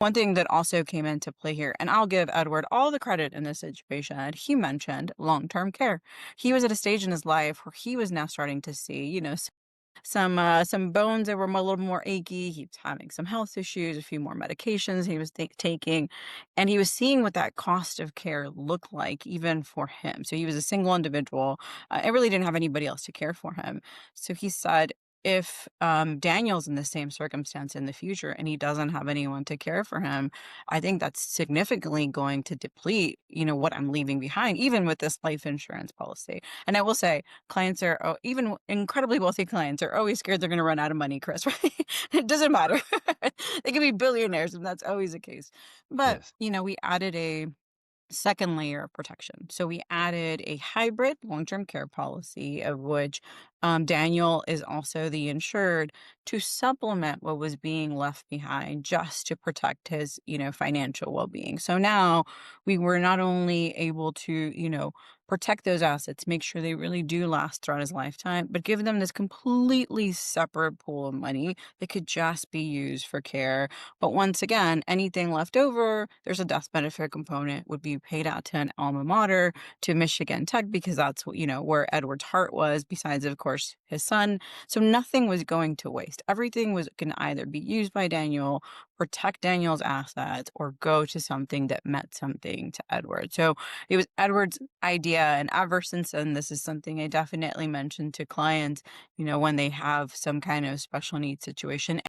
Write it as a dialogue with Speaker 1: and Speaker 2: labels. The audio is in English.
Speaker 1: One thing that also came into play here, and I'll give Edward all the credit in this situation, he mentioned long-term care. He was at a stage in his life where he was now starting to see, some bones that were a little more achy. He was having some health issues, a few more medications he was taking, and he was seeing what that cost of care looked like even for him. So he was a single individual. And really didn't have anybody else to care for him. So he said, if Daniel's in the same circumstance in the future and he doesn't have anyone to care for him, I think that's significantly going to deplete, what I'm leaving behind, even with this life insurance policy. And I will say, clients are even incredibly wealthy clients are always scared they're going to run out of money, Chris, right? It doesn't matter. They can be billionaires, and that's always the case. But,
Speaker 2: Yes.
Speaker 1: we added a second layer of protection. So we added a hybrid long-term care policy, of which Daniel is also the insured, to supplement what was being left behind, just to protect his, financial well-being. So now we were not only able to, protect those assets, make sure they really do last throughout his lifetime, but give them this completely separate pool of money that could just be used for care. But once again, anything left over, there's a death benefit component, would be paid out to an alma mater, to Michigan Tech, because that's what, where Edward's heart was, besides, of course, his son. So nothing was going to waste. Everything was going to either be used by Daniel, protect Daniel's assets, or go to something that meant something to Edward. So it was Edward's idea. And ever since then, this is something I definitely mention to clients, when they have some kind of special needs situation.